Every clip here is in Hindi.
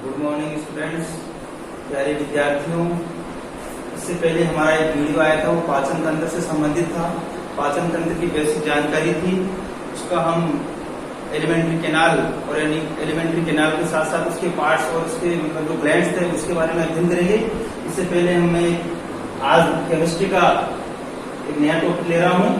गुड मॉर्निंग स्टूडेंट्स, प्यारे विद्यार्थियों। इससे पहले हमारा एक वीडियो आया था, वो पाचन तंत्र से संबंधित था। पाचन तंत्र की बेसिक जानकारी थी, उसका हम एलिमेंट्री कैनाल और एलिमेंट्री कैनाल के साथ साथ उसके पार्ट्स और उसके मतलब जो ग्लैंड्स थे उसके बारे में अध्ययन करेंगे। इससे पहले हमें आज केमिस्ट्री का एक नया टॉपिक ले रहा हूँ।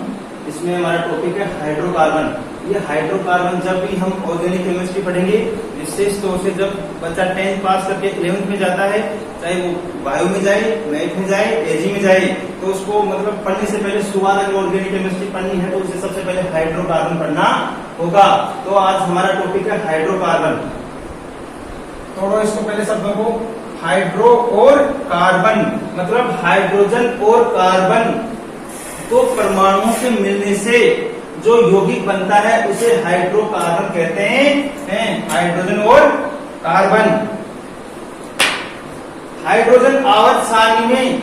इसमें हमारा टॉपिक है हाइड्रोकार्बन। ये हाइड्रोकार्बन जब भी हम ऑर्गेनिक केमिस्ट्री पढ़ेंगे, विशेष तौर से जब बच्चा 10th पास करके 11th में जाता है, चाहे वो बायो में जाए, मैथ में जाए, एजी में जाए, तो उसको मतलब पढ़ने से पहले शुरुआत अगर ऑर्गेनिक केमिस्ट्री पढ़नी है तो उसे सबसे पहले हाइड्रोकार्बन पढ़ना होगा। तो आज हमारा टॉपिक है हाइड्रोकार्बन। थोड़ा इसको पहले शब्दों को, हाइड्रो और कार्बन मतलब हाइड्रोजन और कार्बन दो परमाणुओं के मिलने से जो यौगिक बनता है उसे हाइड्रोकार्बन कहते हैं। हाइड्रोजन और कार्बन। हाइड्रोजन आवर्त सारणी में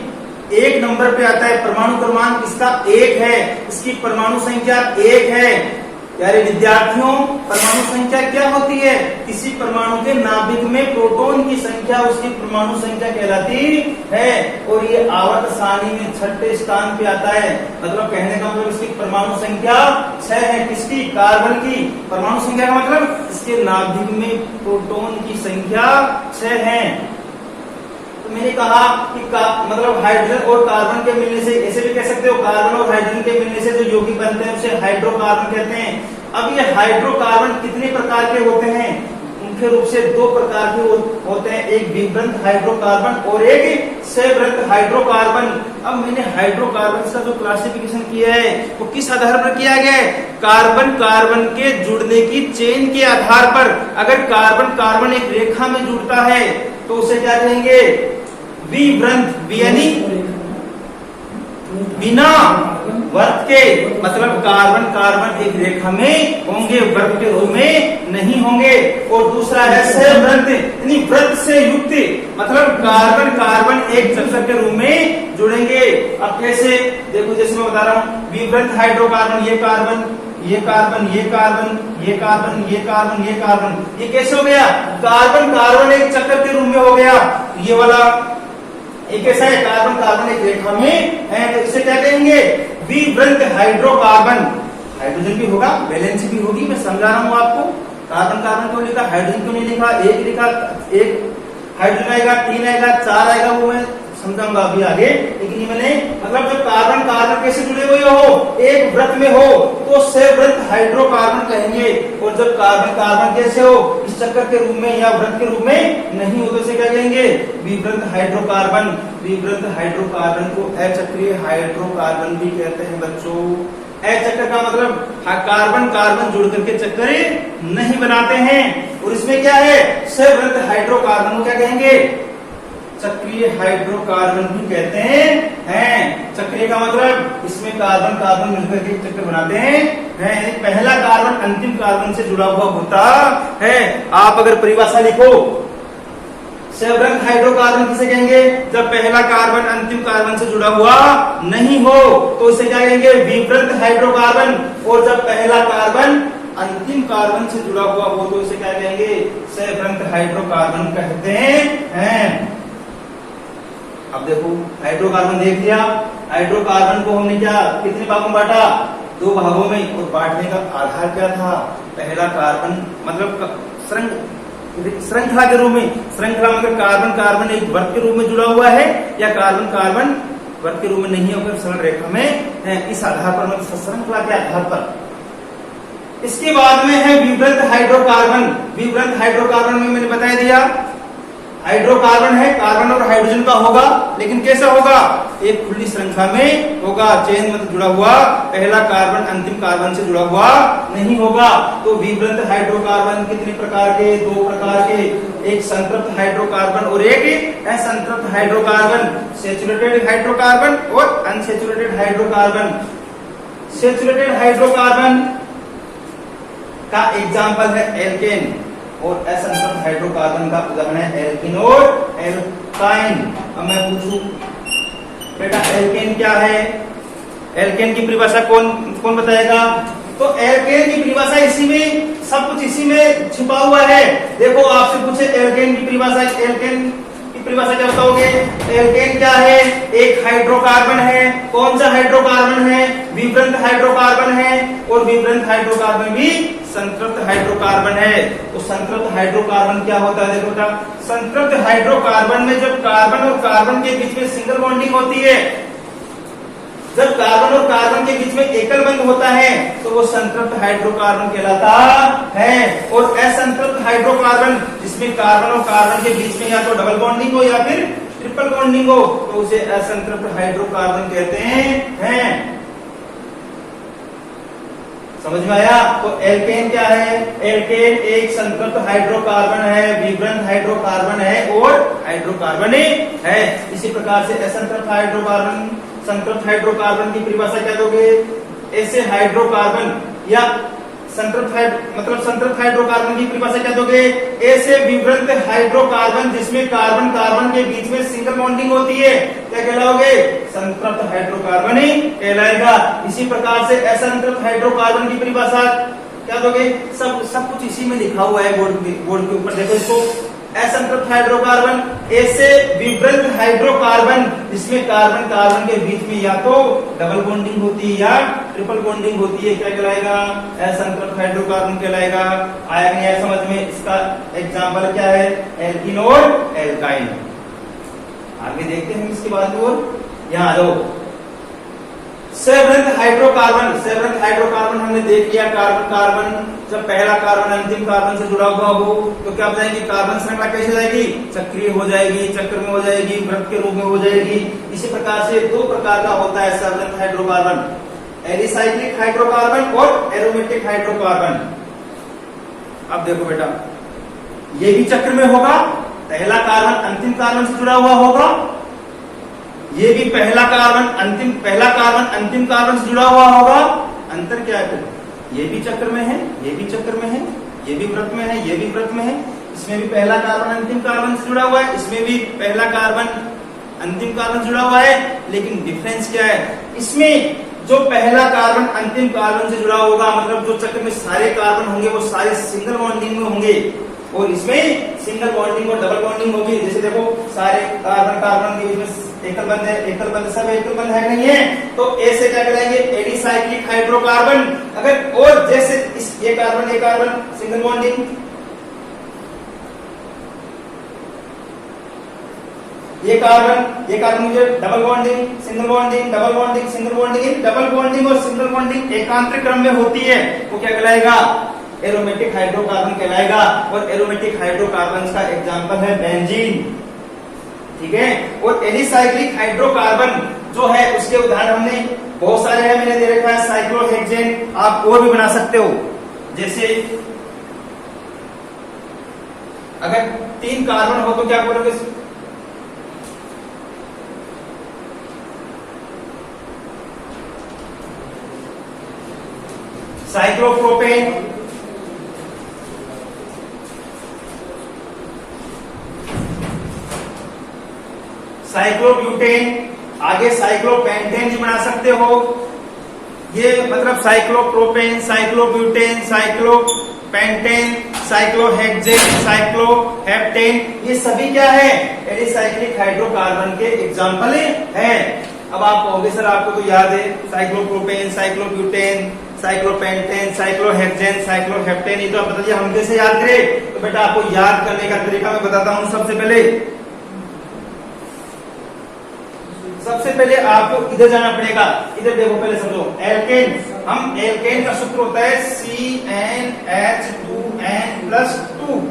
1 नंबर पे आता है। परमाणु क्रमांक इसका 1 है, इसकी परमाणु संख्या 1 है। प्यारे विद्यार्थियों, परमाणु संख्या क्या होती है? किसी परमाणु के नाभिक में प्रोटॉन की संख्या उसकी परमाणु संख्या कहलाती है। और ये आवर्त सारणी में 6ठे स्थान पे आता है। मतलब कहने का मतलब इसकी परमाणु संख्या 6 है। किसकी? कार्बन की। परमाणु संख्या का मतलब इसके नाभिक में प्रोटॉन की संख्या 6 है। तो मैंने कहा कि मतलब हाइड्रोजन और कार्बन के मिलने से, ऐसे भी कह सकते हो, कार्बन और हाइड्रोजन के मिलने से जो यौगिक बनते हैं उसे हाइड्रोकार्बन कहते हैं। अब ये हाइड्रोकार्बन कितने प्रकार के होते हैं? मुख्य रूप से 2 प्रकार के होते हैं, एक विभ्रंत हाइड्रोकार्बन और एक सवृत हाइड्रोकार्बन। अब मैंने हाइड्रोकार्बन का जो क्लासिफिकेशन किया है वो किस आधार पर किया गया है? कार्बन कार्बन के जुड़ने की चेन के आधार पर। अगर कार्बन कार्बन एक रेखा में जुड़ता है तो उसे क्या कहेंगे? विभ्रंत, यानी बिना वृत्त के, मतलब कार्बन कार्बन एक रेखा में होंगे, वृत्त के रूप में नहीं होंगे। और दूसरा है सवृत, यानी वृत्त से युक्त, मतलब कार्बन कार्बन एक चक्कर के रूप में जुड़ेंगे। अब कैसे? देखो, जैसे मैं बता रहा हूँ, विभ्रंत हाइड्रोकार्बन, ये कार्बन, ये कार्बन, ये कार्बन, ये कार्बन, ये कार्बन, ये कार्बन, ये कैसे हो गया? कार्बन कार्बन एक चक्कर के रूप में हो गया। ये वाला एक ऐसा है, कार्बन कार्बन एक रेखा में है, तो इसे क्या कहेंगे? विभ्रंत हाइड्रोकार्बन। हाइड्रोजन भी होगा, वैलेंसी भी होगी, मैं समझा रहा हूँ आपको। कार्बन कार्बन क्यों लिखा, हाइड्रोजन क्यों नहीं लिखा? एक लिखा, एक हाइड्रोजन आएगा, 3 आएगा, 4 आएगा, वो मैं समझाऊंगा अभी आगे। लेकिन ये मैंने मतलब जब कार्बन कार्बन कैसे जुड़े हुए हो, एक वृत्त में हो, तो सवृत हाइड्रोकार्बन कहेंगे। और जब कार्बन कार्बन कैसे हो, इस चक्कर के रूप में या वृत्त के रूप में नहीं हो, तो इसे क्या कहेंगे? विभ्रंत हाइड्रोकार्बन। विभ्रंत हाइड्रोकार्बन को अचक्रीय हाइड्रोकार्बन भी कहते हैं बच्चों। अचक्र का मतलब कार्बन कार्बन जुड़ करके चक्कर नहीं बनाते हैं। और इसमें क्या है? सवृत हाइड्रोकार्बन को क्या कहेंगे? चक्रीय हाइड्रोकार्बन भी कहते हैं। चक्रीय का मतलब इसमें कार्बन कार्बन मिलकर के चक्कर बनाते हैं। पहला कार्बन अंतिम कार्बन से जुड़ा हुआ होता है। आप अगर परिभाषा लिखो, सवृत हाइड्रोकार्बन किसे कहेंगे? जब पहला कार्बन अंतिम कार्बन से जुड़ा हुआ नहीं हो तो इसे क्या कहेंगे? विभ्रंत हाइड्रोकार्बन। और जब पहला कार्बन अंतिम कार्बन से जुड़ा हुआ हो तो इसे क्या कहेंगे? सवृत हाइड्रोकार्बन कहते हैं। अब देखो, हाइड्रोकार्बन देख लिया। हाइड्रोकार्बन को हमने क्या कितने भागों में बांटा? 2 भागों में। और बांटने का आधार क्या था? पहला कार्बन मतलब श्रृंखला के रूप में, श्रृंखला मतलब कार्बन कार्बन एक वृत्त के रूप में जुड़ा हुआ है या कार्बन कार्बन वृत्त के रूप में नहीं होकर सरल रेखा में है। इस आधार पर मतलब श्रृंखला के आधार पर। इसके बाद में है विभ्रंत हाइड्रोकार्बन। विभ्रंत हाइड्रोकार्बन में मैंने बता दिया, हाइड्रोकार्बन है, कार्बन और हाइड्रोजन का होगा, लेकिन कैसा होगा? एक खुली श्रृंखला में होगा, चेन मतलब जुड़ा हुआ, पहला कार्बन अंतिम कार्बन से जुड़ा हुआ नहीं होगा। तो विभ्रंत हाइड्रोकार्बन कितने प्रकार के? 2 प्रकार के, एक संतृप्त हाइड्रोकार्बन और एक असंतृप्त हाइड्रोकार्बन। सैचुरेटेड हाइड्रोकार्बन और अनसैचुरेटेड हाइड्रोकार्बन। सैचुरेटेड हाइड्रोकार्बन का एग्जाम्पल है एल्केन, और असंतृप्त हाइड्रोकार्बन का उदाहरण है एल्कीन और एल्काइन। अब मैं पूछूं बेटा, एल्केन क्या है? एल्केन की परिभाषा कौन बताएगा? तो एल्केन की परिभाषा इसी में, सब कुछ इसी में छुपा हुआ है। देखो आपसे पूछे एल्केन की परिभाषा, एल्केन की परिभाषा क्या बताओगे? एल्केन क्या है? एक हाइड्रोकार्बन है। कौन सा हाइड्रोकार्बन है? विवृत हाइड्रोकार्बन है, और विवृत हाइड्रोकार्बन भी संतृप्त हाइड्रोकार्बन है। तो संतृप्त हाइड्रोकार्बन क्या होता है? देखो बेटा, संतृप्त हाइड्रोकार्बन में जब कार्बन और कार्बन के बीच में सिंगल बॉन्डिंग होती है, जब कार्बन और कार्बन के बीच में एकल बंध होता है, तो वो संतृप्त हाइड्रोकार्बन कहलाता है। और असंतृप्त हाइड्रोकार्बन, जिसमें कार्बन और कार्बन के बीच में या तो डबल बॉन्डिंग हो या फिर ट्रिपल बॉन्डिंग हो, तो उसे असंतृप्त हाइड्रोकार्बन कहते हैं। समझ में आया? तो एल्केन क्या है? एल्केन एक संतृप्त हाइड्रोकार्बन है, विवृत हाइड्रोकार्बन है और हाइड्रोकार्बन है। इसी प्रकार से असंतृप्त हाइड्रोकार्बन, संतृप्त हाइड्रोकार्बन की परिभाषा क्या दोगे? ऐसे हाइड्रोकार्बन या संतृप्त हाइड्रोकार्बन की परिभाषा क्या दोगे? ऐसे विवृत हाइड्रोकार्बन जिसमें कार्बन कार्बन के बीच में सिंगल बॉन्डिंग होती है, क्या कहलाओगे? संतृप्त हाइड्रोकार्बन ही कहलाएगा। इसी प्रकार से असंतृप्त हाइड्रोकार्बन की परिभाषा क्या दोगे? सब कुछ इसी में लिखा हुआ है बोर्ड के ऊपर, देखो इसको। असंतृप्त हाइड्रोकार्बन ऐसे विवृत हाइड्रोकार्बन जिसमें कार्बन कार्बन के बीच में या तो डबल बॉन्डिंग होती है या ट्रिपल बॉन्डिंग होती है, क्या कहलाएगा? असंतृप्त हाइड्रोकार्बन कहलाएगा। आया नहीं आया समझ में? इसका एग्जाम्पल क्या है? एल्कीन और एल्काइन। आगे देखते हैं इसके बाद और। यहाँ आ जाओ, सवृत हाइड्रोकार्बन हमने देख लिया। कार्बन कार्बन, जब पहला कार्बन अंतिम कार्बन से जुड़ा हुआ हो तो क्या बताएंगे? कार्बन श्रृंखला कैसे जाएगी? चक्रीय हो जाएगी, चक्र में हो जाएगी, वृत्त के रूप में हो जाएगी। इसी प्रकार से दो प्रकार का होता है सवृत हाइड्रोकार्बन, एलिसाइक्लिक हाइड्रोकार्बन और एरोमेटिक हाइड्रोकार्बन। अब देखो बेटा, ये भी चक्र में होगा, पहला कार्बन अंतिम कार्बन से जुड़ा हुआ होगा, ये भी पहला कार्बन अंतिम कार्बन से जुड़ा हुआ होगा। अंतर क्या है? ये भी चक्र में है, ये भी चक्र में है, ये भी वृत्त में है, ये भी वृत्त में है। इसमें भी पहला कार्बन अंतिम कार्बन से जुड़ा हुआ है, इसमें भी पहला कार्बन अंतिम कार्बन से जुड़ा हुआ है। लेकिन डिफरेंस क्या है? इसमें जो पहला कार्बन अंतिम कार्बन से जुड़ा होगा, मतलब जो चक्र में सारे कार्बन होंगे वो सारे सिंगल बॉन्डिंग में होंगे, और इसमें सिंगल बॉन्डिंग और डबल बॉन्डिंग होगी। जैसे देखो, सारे कार्बन कार्बन के बीच में एकल बंध है, एकल बंध, सब एकल बंध है नहीं है, तो ऐसे क्या करेंगे? Alicyclic hydrocarbon. अगर और जैसे ये कार्बन सिंगल बॉन्डिंग, ये कार्बन मुझे double bonding, single bonding, double bonding, single bonding. Double bonding और सिंगल बॉन्डिंग एकांतरिक क्रम में होती है, वो क्या कहलाएगा? एरोमेटिक हाइड्रोकार्बन कहलाएगा। और एरोमेटिक हाइड्रोकार्बन का एग्जांपल है बेंजीन, ठीक है। और एलिसाइक्लिक हाइड्रोकार्बन जो है उसके उदाहरण हमने बहुत सारे हैं, मैंने दे रखा है। साइक्लोहेक्सेन, आप और भी बना सकते हो। जैसे अगर 3 कार्बन हो तो क्या बोलोगे? साइक्लोप्रोपेन, साइक्लोब्यूटेन, आगे साइक्लोपेंटेन भी बना सकते हो। ये मतलब साइक्लोप्रोपेन, साइक्लोब्यूटेन, साइक्लोपेंटेन, साइक्लोहेक्सेन, साइक्लोहेप्टेन, ये सभी क्या है? एलिसाइक्लिक हाइड्रोकार्बन के एग्जाम्पल हैं। अब आप कहोगे सर आपको तो याद है, साइक्लोप्रोपेन, साइक्लोब्यूटेन, साइक्लोपेंटेन, साइक्लोहेक्सेन, साइक्लोहेप्टेन, ये तो आप बताइए हम कैसे याद करें? तो बेटा आपको याद करने का तरीका मैं बताता हूं। सबसे पहले आपको इधर जाना पड़ेगा। इधर देखो, पहले समझो। एल्केन का सूत्र होता है CnH2n+2।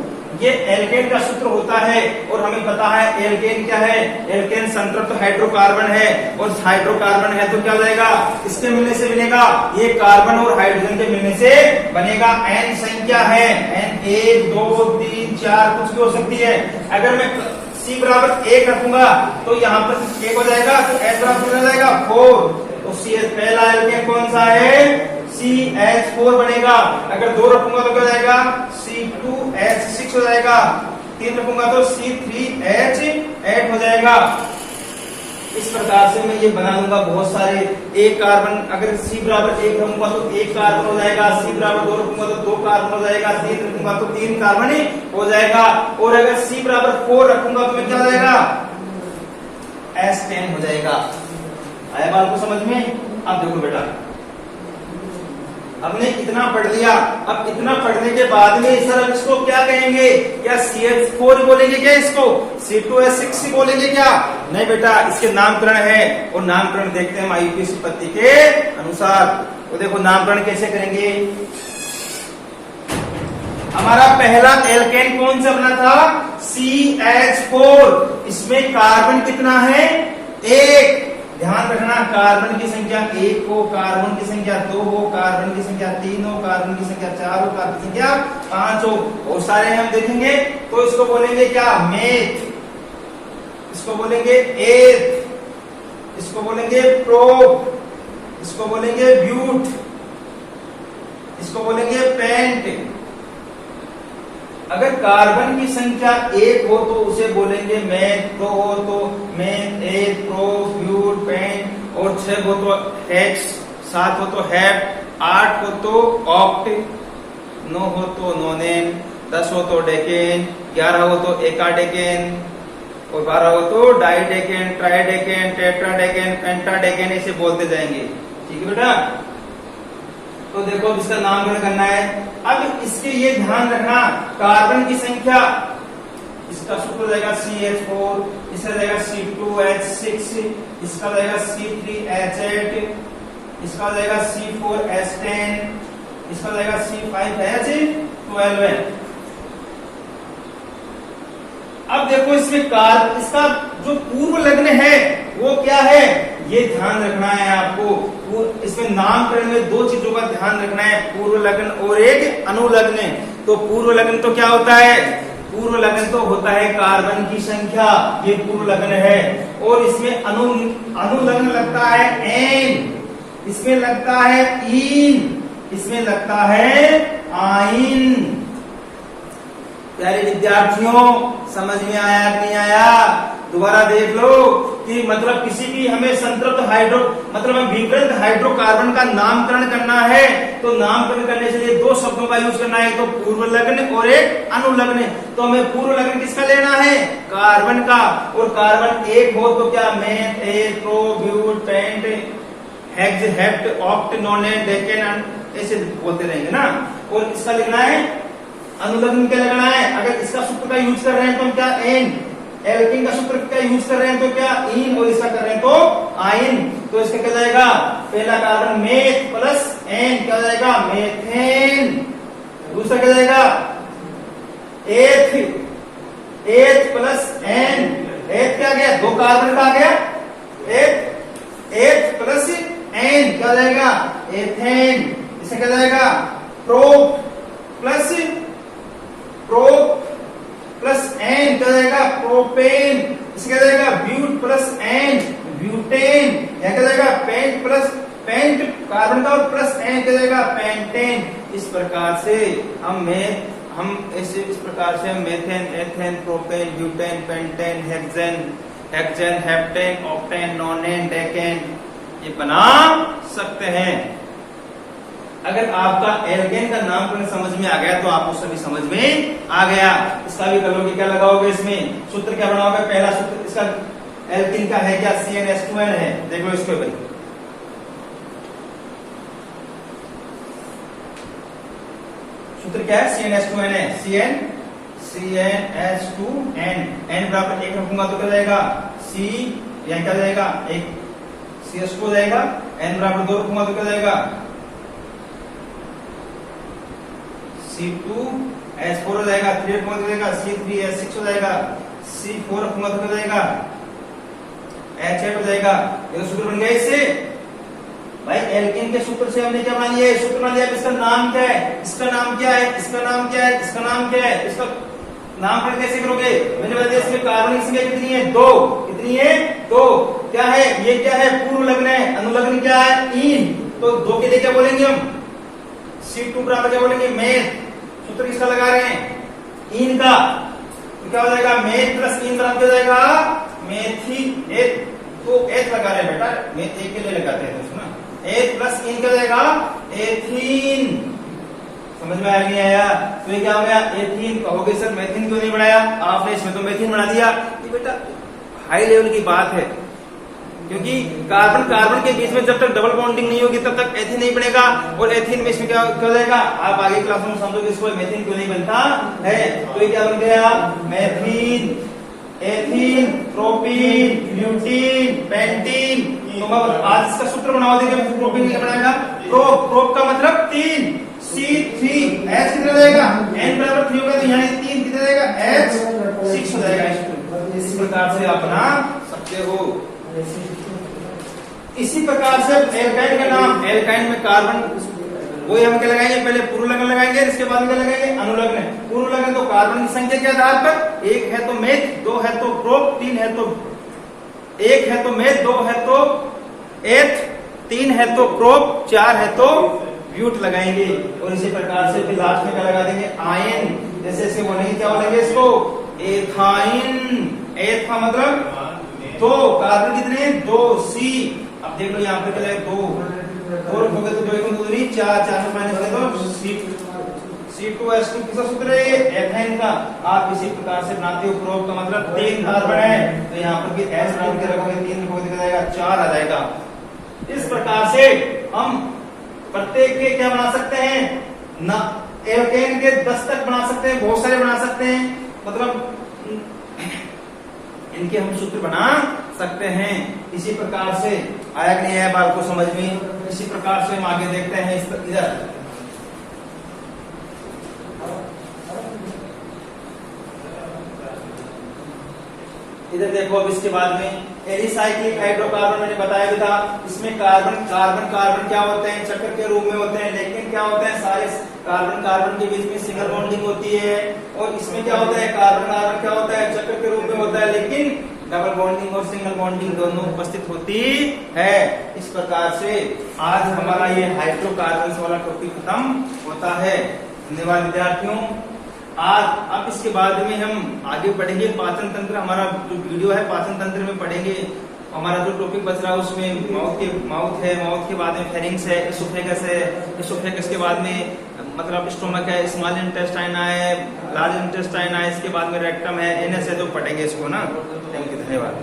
ये एल्केन का सूत्र होता है, और हमें पता है एल्केन क्या है? एल्केन संतृप्त हाइड्रोकार्बन है, और हाइड्रोकार्बन है तो क्या जाएगा? इसके मिलने से बनेगा, ये कार्बन और हाइड्रोजन के मिलने से बनेगा। एन संख्या है, एन 1 2 3 4 कुछ भी हो सकती है। अगर मैं C बराबर 1 रखूंगा तो यहाँ पर 1 हो जाएगा, तो S बराबर हो जाएगा 4। तो CH पहला एल्केन कौन सा है? CH4 बनेगा। अगर 2 रखूंगा तो क्या जाएगा? C2H6 हो जाएगा। 3 रखूंगा तो C3H8 हो जाएगा। इस प्रकार से मैं ये बना लूंगा बहुत सारे। एक कार्बन अगर C बराबर 1 रखूंगा तो 1 कार्बन हो जाएगा, C बराबर 2 रखूंगा तो 2 कार्बन हो जाएगा, 3 रखूंगा तो 3 कार्बन ही हो जाएगा, और अगर C बराबर 4 रखूंगा तो मैं क्या हो जाएगा, S10 हो जाएगा। आया बात को समझ में? अब देखो बेटा, हमने इतना पढ़ लिया। अब इतना पढ़ने के बाद में सर अब इसको क्या कहेंगे? क्या CH4 बोलेंगे क्या इसको? C2H6 बोलेंगे क्या? नहीं बेटा, इसके नामकरण है, और नामकरण देखते हैं हम IUPAC पद्धति के अनुसार। तो देखो नामकरण कैसे करेंगे। हमारा पहला एल्केन कौन सा बना था? CH4। इसमें कार्बन कितना है? 1। ध्यान रखना, कार्बन की संख्या 1 हो, कार्बन की संख्या 2 हो, कार्बन की संख्या 3 हो, कार्बन की संख्या 4 हो, कार्बन की संख्या 5 हो, और सारे हम देखेंगे। तो इसको बोलेंगे क्या? मेथ। इसको बोलेंगे एथ। इसको बोलेंगे प्रोप। इसको बोलेंगे ब्यूट। इसको बोलेंगे पेंट। अगर कार्बन की संख्या 1 हो तो उसे बोलेंगे मेथ, दो हो तो meth, eth, pro, but, paint, और 6 हो तो हेक्स, 7 हो तो हेप्ट, 8 हो तो ऑक्ट, 9 हो तो नोनेन, 10 हो तो डेकेन, 11 हो तो एकाडेकेन, और 12 हो तो डाइडेकेन, ट्राइडेकेन, टेट्राडेकेन, पेंटाडेकेन, ऐसे बोलते जाएंगे। ठीक है बेटा? तो देखो अब इसका नामकरण करना है। अब इसके ये ध्यान रखना, कार्बन की संख्या, इसका सूत्र जाएगा CH4, इसका जाएगा C2H6, इसका जाएगा C3H8, इसका जाएगा C4H10, इसका जाएगा C5H12। अब देखो इसमें इसका जो पूर्व लग्न है वो क्या है, ये ध्यान रखना है आपको। इसमें नामकरण में 2 चीजों का ध्यान रखना है, पूर्व लग्न और एक अनुलग्न। तो पूर्व लग्न तो क्या होता है? पूर्व लग्न तो होता है कार्बन की संख्या, ये पूर्व लग्न है। और इसमें अनुलग्न लगता है एन, इसमें लगता है इन, इसमें लगता है आइन। प्यारे विद्यार्थियों, समझ में आया कि नहीं आया? दोबारा देख लो कि मतलब किसी भी हमें संतृप्त मतलब विकृत हाइड्रोकार्बन का नामकरण करना है, तो नामकरण करने के लिए 2 शब्दों का यूज करना है, तो पूर्व लग्न और एक अनुलग्न। तो हमें पूर्व लग्न किसका लेना है? कार्बन का। और कार्बन 1 हो तो क्या? Meth, eth, pro, but, pent, hex, hept, oct, nonane, decane, ऐसे बोलते रहेंगे ना। और इसका लिखना है अनुलग्न, क्या लगना है? अगर इसका सूत्र का यूज कर रहे हैं तो क्या? एन। एल्केन का सूत्र का यूज कर रहे हैं तो क्या? इन। और इसका कर रहे हैं तो आइन। तो इसका क्या जाएगा? पहला कार्बन मेथ प्लस एन, क्या जाएगा? मेथेन। दूसरा क्या जाएगा? एथ, एथ प्लस एन। एथ क्या गया? 2 कार्बन का आ गया एथ, एथ प्लस एन, क्या जाएगा? एथेन। इससे क्या जाएगा? प्रोप प्लस एन, क्या जाएगा? प्रोपेन। इससे क्या जाएगा? But plus N, butane. क्या जाएगा? पेंट प्लस पेंट, कार्बन का, और प्लस एन क्या जाएगा? पेंटेन। इस प्रकार से हम इस प्रकार से methane, ethane, propane, butane, pentane, hexane, heptane, octane, नोनेन, decane ये बना सकते हैं। अगर आपका एल्केन का नामकरण समझ में आ गया तो आपको सभी समझ में आ गया। इसका भी करोगे, क्या लगाओगे? इसमें सूत्र क्या बनाओगे? पहला सूत्र इसका एल्केन का है क्या? CnH2n है। देख लो इसको भाई, सूत्र क्या है? CnH2n है। CnH2n, n बराबर 1 रखूंगा तो क्या जाएगा? C, यह क्या जाएगा? 1 CH2 हो जाएगा। n बराबर 2 रखूंगा तो क्या जाएगा? C2H4 हो जाएगा। 3 रखूंगा तो जाएगा C3H6 हो जाएगा। C4 रखूंगा तो क्या जाएगा? H8 हो जाएगा। ये तो सूत्र बन गया इससे। भाई एल्केन के सूत्र से हमने क्या बना लिया? सूत्र बना लिया। इसका नाम क्या है? इसका नाम क्या है? इसका नाम क्या है? इसका नाम क्या है? इसका नामकरण कैसे करोगे? मैंने बताया इसमें कार्बन की संख्या कितनी है? 2। कितनी है? 2। क्या है ये? क्या है? पूर्व लग्न है। अनुलग्न क्या है? इन। तो 2 के लिए क्या बोलेंगे हम? C2 बराबर क्या बोलेंगे? मेथ। सूत्र किसका लगा रहे हैं? इन का। तो क्या हो जाएगा? मेथ प्लस इन बराबर क्या हो जाएगा? मेथी एथ। तो एथ लगा रहे बेटा, मैं एक के लिए लगाते हैं दोस्तों ना। एथ प्लस इन क्या हो जाएगा, एथीन। समझ में आया नहीं आया? तो ये क्या हो गया, एथीन। कहोगे सर मेथिन क्यों नहीं बनाया आपने, इसमें तो मेथिन बना दिया। ये बेटा हाई लेवल की बात है, क्योंकि कार्बन कार्बन के बीच में जब तक डबल बॉन्डिंग नहीं होगी तब तक एथीन नहीं बनेगा, और एथीन में इसमें क्या हो जाएगा, आप आगे क्लास में समझोगे इसको मेथिन क्यों नहीं बनता है। तो ये क्या बन गया, methene, ethene, propene, butene, pentene. तो आज इसका सूत्र बनाओ, देखिए प्रोपीन क्या बनाएगा, प्रोप, प्रोप का मतलब 3, C3, H कितना रहेगा, N बराबर 3 होगा, तो यहाँ 3 कितना रहेगा, H 6 हो जाएगा। इस प्रकार से आप बना सकते हो। इसी प्रकार से एल्काइन का नाम, एल्काइन में कार्बन वही हम क्या लगाएंगे, पहले पूर्व लगन लगाएंगे, इसके बाद क्या लगाएंगे, अनुलग्न। पूर्व लगन तो कार्बन की संख्या के आधार पर, 1 है तो मेथ, 2 है तो प्रोप, 3 है तो 1 है तो मेथ, 2 है तो एथ, 3 है तो प्रोप, 4 है तो ब्यूट लगाएंगे। और इसी प्रकार से फिर लास्ट में क्या लगा देंगे, आयन। जैसे इसके बोलेंगे क्या बोलेंगे इसको, एथाइन। एथ का मतलब 2, कार्बन कितने, 2, C। अब देख लो यहाँ पे क्या है, 2 और हो गए तो 2 1 2 3 4, 4 से माइनस करें तो C2H2 किसका सूत्र है, ये एथाइन का। आप इसी प्रकार से बनाते हो। प्रोप का मतलब 3 कार्बन है, तो यहाँ पर भी S नाम के रखोगे, 3 रखोगे तो जाएगा 4 आ जाएगा। इस प्रकार से हम प्रत्येक के क्या बना सकते हैं ना, एल्केन के 10 तक बना सकते हैं, बहुत सारे बना सकते हैं, मतलब इनके हम सूत्र बना सकते हैं। इसी प्रकार से आया कि नहीं आया बात को समझ में। इसी प्रकार से हम आगे देखते हैं इधर इधर देखो। अब इसके बाद में एलिसाइक्लिक हाइड्रोकार्बन मैंने बताया भी था, इसमें कार्बन कार्बन कार्बन क्या होते हैं, चक्र के रूप में होते हैं, लेकिन क्या होते हैं, सारे कार्बन कार्बन के बीच में सिंगल बॉन्डिंग होती है। और इसमें क्या होता है, कार्बन कार्बन क्या होता है, चक्र के रूप में होता है, लेकिन डबल बॉन्डिंग और सिंगल बॉन्डिंग दोनों उपस्थित होती है। इस प्रकार से आज हमारा ये हाइड्रोकार्बन वाला टॉपिक खत्म होता है। धन्यवाद विद्यार्थियों। आज अब इसके बाद में हम आगे पढ़ेंगे पाचन तंत्र। हमारा जो वीडियो है पाचन तंत्र में पढ़ेंगे। हमारा जो टॉपिक बच रहा है उसमें माउथ है, माउथ के बाद में फेरिंग्स है, एसोफेगस है, एसोफेगस के बाद में मतलब स्टोमक है, स्मॉल इंटेस्टाइन है, लार्ज इंटेस्टाइन है, इसके बाद में रेक्टम है, एनएस है, तो पढ़ेंगे इसको ना। थैंक यू, धन्यवाद।